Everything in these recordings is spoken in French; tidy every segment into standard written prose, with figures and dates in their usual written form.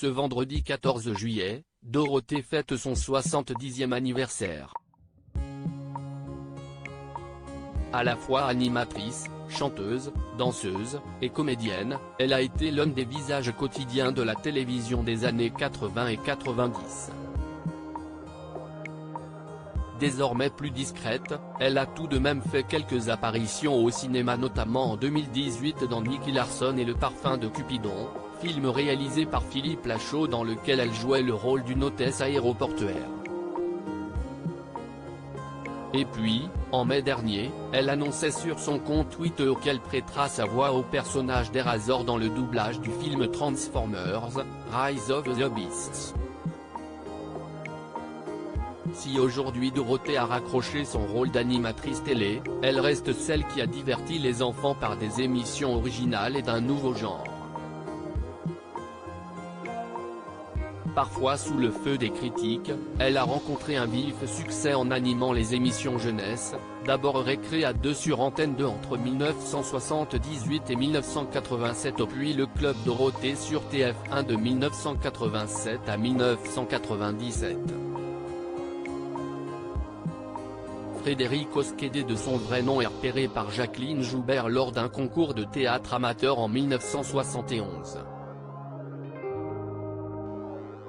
Ce vendredi 14 juillet, Dorothée fête son 70e anniversaire. À la fois animatrice, chanteuse, danseuse, et comédienne, elle a été l'un des visages quotidiens de la télévision des années 80 et 90. Désormais plus discrète, elle a tout de même fait quelques apparitions au cinéma, notamment en 2018 dans Nicky Larson et le parfum de Cupidon, film réalisé par Philippe Lachaud dans lequel elle jouait le rôle d'une hôtesse aéroportuaire. Et puis, en mai dernier, elle annonçait sur son compte Twitter qu'elle prêtera sa voix au personnage d'Erazor dans le doublage du film Transformers, Rise of the Beasts. Si aujourd'hui Dorothée a raccroché son rôle d'animatrice télé, elle reste celle qui a diverti les enfants par des émissions originales et d'un nouveau genre. Parfois sous le feu des critiques, elle a rencontré un vif succès en animant les émissions jeunesse, d'abord Récré à 2 sur Antenne 2 entre 1978 et 1987 puis le Club Dorothée sur TF1 de 1987 à 1997. Frédéric Osquédé, de son vrai nom, est repéré par Jacqueline Joubert lors d'un concours de théâtre amateur en 1971.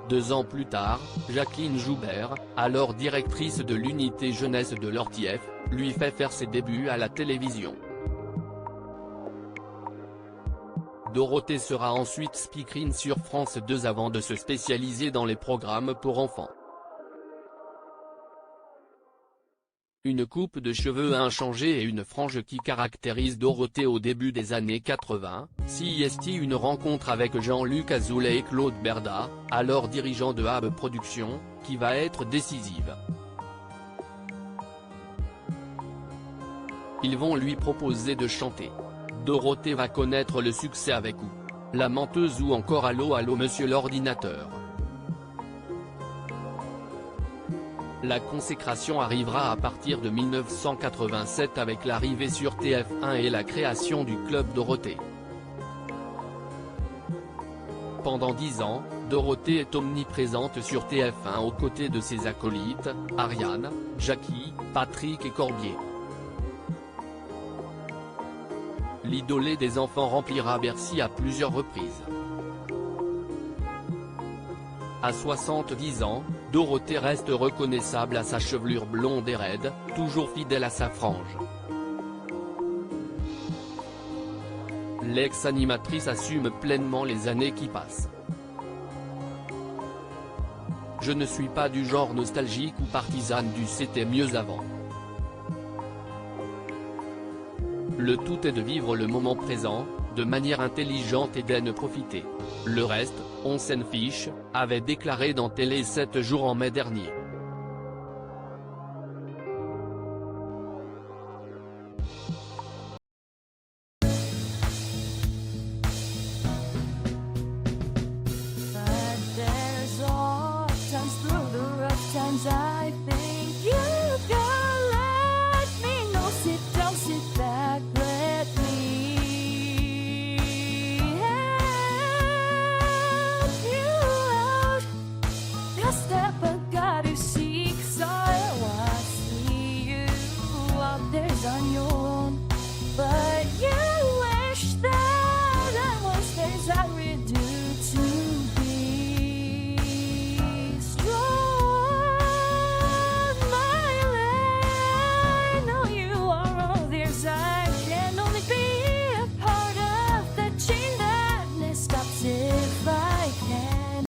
2 ans plus tard, Jacqueline Joubert, alors directrice de l'unité jeunesse de l'ORTIEF, lui fait faire ses débuts à la télévision. Dorothée sera ensuite speakerine sur France 2 avant de se spécialiser dans les programmes pour enfants. Une coupe de cheveux inchangée et une frange qui caractérise Dorothée au début des années 80, CIST une rencontre avec Jean-Luc Azoulay et Claude Berda, alors dirigeant de HAB Productions, qui va être décisive. Ils vont lui proposer de chanter. Dorothée va connaître le succès avec Ou la menteuse ou encore Allô allô monsieur l'ordinateur. La consécration arrivera à partir de 1987 avec l'arrivée sur TF1 et la création du Club Dorothée. Pendant 10 ans, Dorothée est omniprésente sur TF1 aux côtés de ses acolytes, Ariane, Jackie, Patrick et Corbier. L'idolée des enfants remplira Bercy à plusieurs reprises. À 70 ans, Dorothée reste reconnaissable à sa chevelure blonde et raide, toujours fidèle à sa frange. L'ex-animatrice assume pleinement les années qui passent. Je ne suis pas du genre nostalgique ou partisane du c'était mieux avant. Le tout est de vivre le moment présent, de manière intelligente et d'en profiter. Le reste, on s'en fiche, avait déclaré dans Télé 7 jours en mai dernier. On your own, but